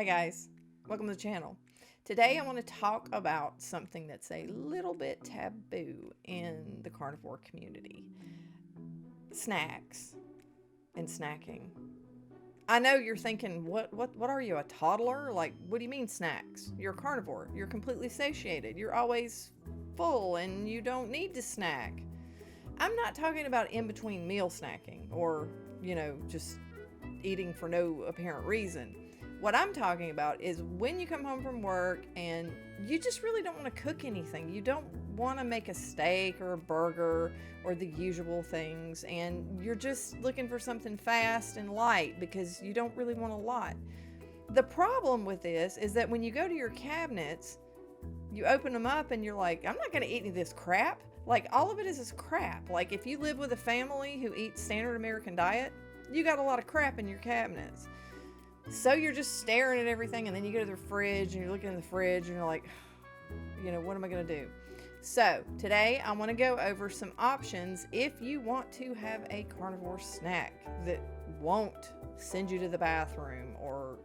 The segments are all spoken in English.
Hi guys, welcome to the channel. Today I want to talk about something that's a little bit taboo in the carnivore community. Snacks and snacking. I know you're thinking, what are you, a toddler? Like, what do you mean snacks? You're a carnivore. You're completely satiated. You're always full and you don't need to snack. I'm not talking about in between meal snacking or, just eating for no apparent reason. What I'm talking about is when you come home from work and you just really don't want to cook anything. You don't want to make a steak or a burger or the usual things, and you're just looking for something fast and light because you don't really want a lot. The problem with this is that when you go to your cabinets, you open them up and you're like, I'm not going to eat any of this crap. Like, all of it is crap. Like, if you live with a family who eats standard American diet, you got a lot of crap in your cabinets. So you're just staring at everything, and then you go to the fridge and you're looking in the fridge and you're like, what am I going to do? So today I want to go over some options if you want to have a carnivore snack that won't send you to the bathroom or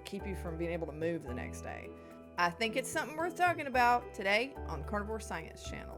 keep you from being able to move the next day. I think it's something worth talking about today on Carnivore Science Channel.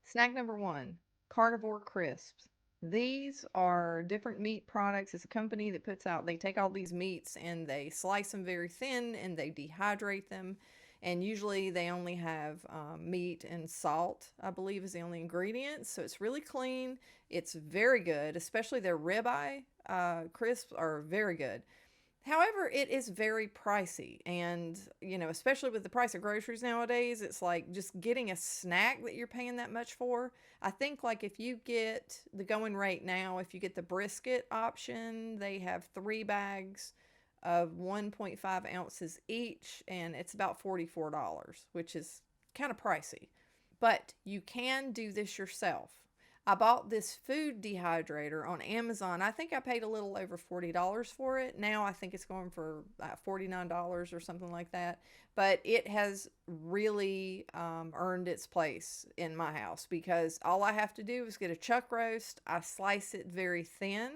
Snack number one, Carnivore Crisps. These are different meat products. It's a company that they take all these meats and they slice them very thin and they dehydrate them. And usually they only have meat and salt, I believe, is the only ingredients. So it's really clean. It's very good, especially their ribeye crisps are very good. However, it is very pricey, and especially with the price of groceries nowadays, it's like just getting a snack that you're paying that much for. I think like if you get the going rate now, if you get the brisket option, they have 3 bags of 1.5 ounces each, and it's about $44, which is kind of pricey. But you can do this yourself. I bought this food dehydrator on Amazon. I think I paid a little over $40 for it. Now I think it's going for $49 or something like that. But it has really earned its place in my house because all I have to do is get a chuck roast. I slice it very thin.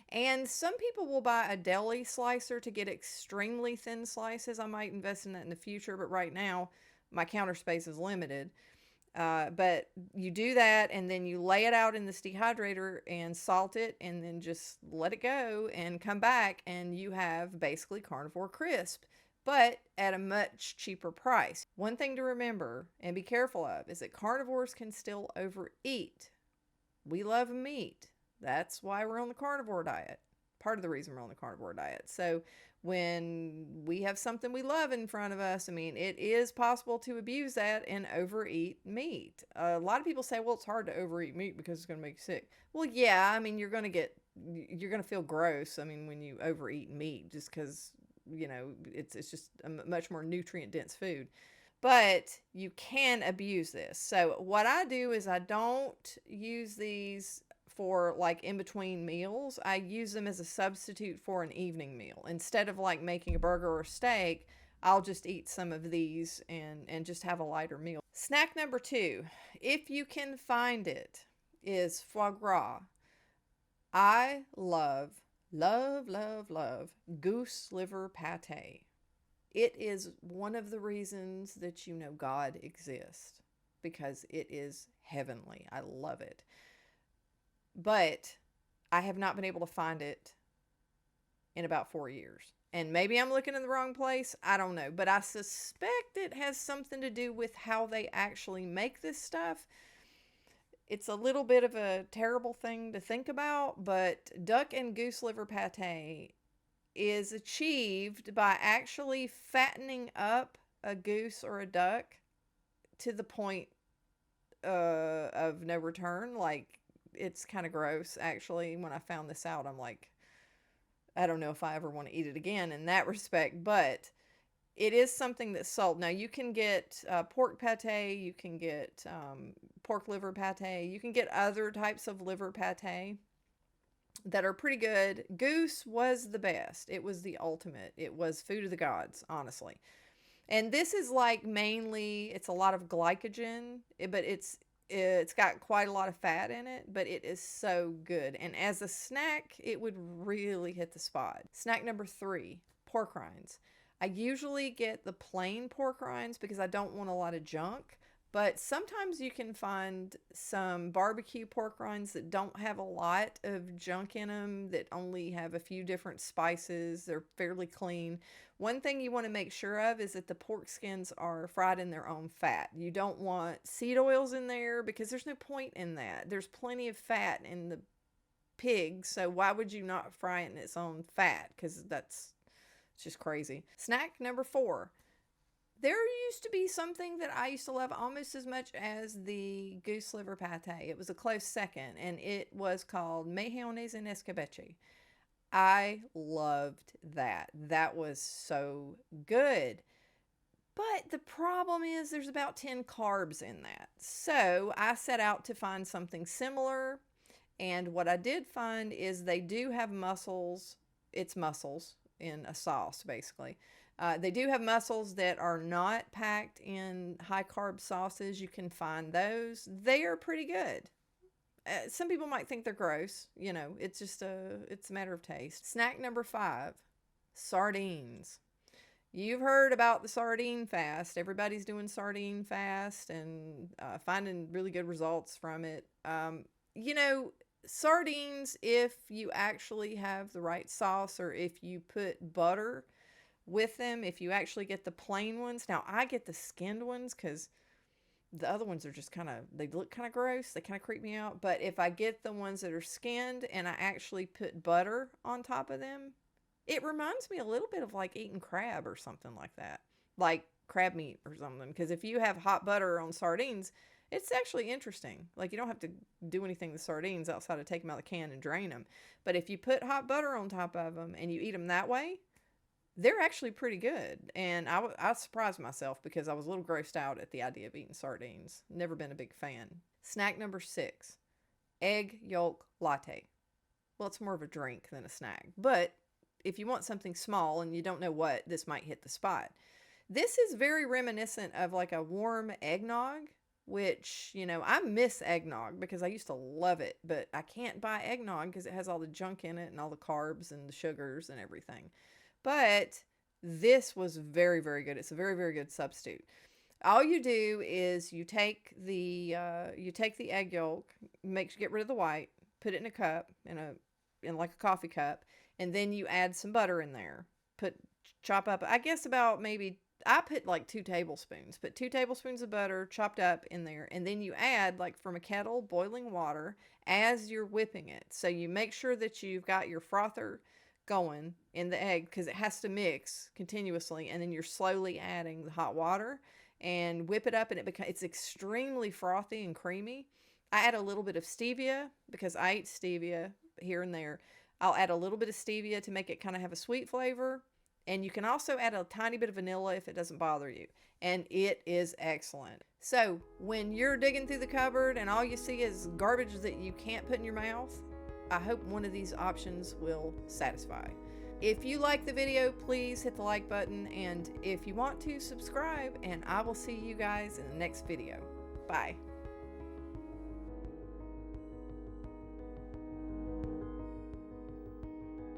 And some people will buy a deli slicer to get extremely thin slices. I might invest in that in the future, but right now my counter space is limited. But you do that and then you lay it out in this dehydrator and salt it and then just let it go and come back and you have basically carnivore crisp, but at a much cheaper price. One thing to remember and be careful of is that carnivores can still overeat. We love meat. That's why we're on the carnivore diet. Part of the reason we're on the carnivore diet. So when we have something we love in front of us, it is possible to abuse that and overeat meat. A lot of people say, well, it's hard to overeat meat because it's going to make you sick. Well, yeah, you're going to feel gross. When you overeat meat, just because, it's just a much more nutrient dense food. But you can abuse this. So what I do is I don't use these for like in between meals. I use them as a substitute for an evening meal. Instead of like making a burger or a steak, I'll just eat some of these and just have a lighter meal. Snack number 2, if you can find it, is foie gras. I love goose liver pate. It is one of the reasons that God exists, because it is heavenly. I love it. But I have not been able to find it in about 4 years. And maybe I'm looking in the wrong place. I don't know. But I suspect it has something to do with how they actually make this stuff. It's a little bit of a terrible thing to think about, but duck and goose liver pate is achieved by actually fattening up a goose or a duck to the point of no return. Like, it's kind of gross, actually. When I found this out, I'm like, I don't know if I ever want to eat it again in that respect, but it is something that's sold. Now, you can get pork pate, you can get pork liver pate, you can get other types of liver pate that are pretty good. Goose was the best. It was the ultimate. It was food of the gods, honestly. And this is like mainly, it's a lot of glycogen, but it's got quite a lot of fat in it, but it is so good. And as a snack, it would really hit the spot. Snack number 3, pork rinds. I usually get the plain pork rinds because I don't want a lot of junk. But sometimes you can find some barbecue pork rinds that don't have a lot of junk in them, that only have a few different spices. They're fairly clean. One thing you want to make sure of is that the pork skins are fried in their own fat. You don't want seed oils in there because there's no point in that. There's plenty of fat in the pig, so why would you not fry it in its own fat? Because it's just crazy. Snack number 4. There used to be something that I used to love almost as much as the goose liver pate. It was a close second, and it was called mejillones en escabeche. I loved that. That was so good. But the problem is there's about 10 carbs in that. So I set out to find something similar, and what I did find is they do have mussels. It's mussels in a sauce, basically. They do have mussels that are not packed in high carb sauces. You can find those. They are pretty good. Some people might think they're gross. You know, it's a matter of taste. Snack number 5, sardines. You've heard about the sardine fast. Everybody's doing sardine fast and finding really good results from it. You know, sardines, if you actually have the right sauce, or if you put butter with them, if you actually get the plain ones. Now, I get the skinned ones because the other ones are just they look kind of gross. They kind of creep me out. But if I get the ones that are skinned and I actually put butter on top of them, it reminds me a little bit of like eating crab or something like that. Like crab meat or something. Because if you have hot butter on sardines, it's actually interesting. Like, you don't have to do anything to sardines outside of take them out of the can and drain them. But if you put hot butter on top of them and you eat them that way, they're actually pretty good. And I surprised myself because I was a little grossed out at the idea of eating sardines. Never been a big fan. Snack number 6, egg yolk latte. Well, it's more of a drink than a snack. But if you want something small and you don't know what, this might hit the spot. This is very reminiscent of like a warm eggnog, which, you know, I miss eggnog because I used to love it. But I can't buy eggnog because it has all the junk in it and all the carbs and the sugars and everything. But this was very, very good. It's a very, very good substitute. All you do is you take the egg yolk, get rid of the white, put it in a cup, in like a coffee cup, and then you add some butter in there. Chop up, I guess about I put like 2 tablespoons. Put 2 tablespoons of butter chopped up in there, and then you add, like from a kettle, boiling water as you're whipping it. So you make sure that you've got your frother going in the egg because it has to mix continuously, and then you're slowly adding the hot water and whip it up, and it's extremely frothy and creamy. I add a little bit of stevia because I eat stevia here and there. I'll add a little bit of stevia to make it kind of have a sweet flavor, and you can also add a tiny bit of vanilla if it doesn't bother you, and it is excellent. So when you're digging through the cupboard and all you see is garbage that you can't put in your mouth, I hope one of these options will satisfy. If you like the video, please hit the like button, and if you want to, subscribe, and I will see you guys in the next video. Bye.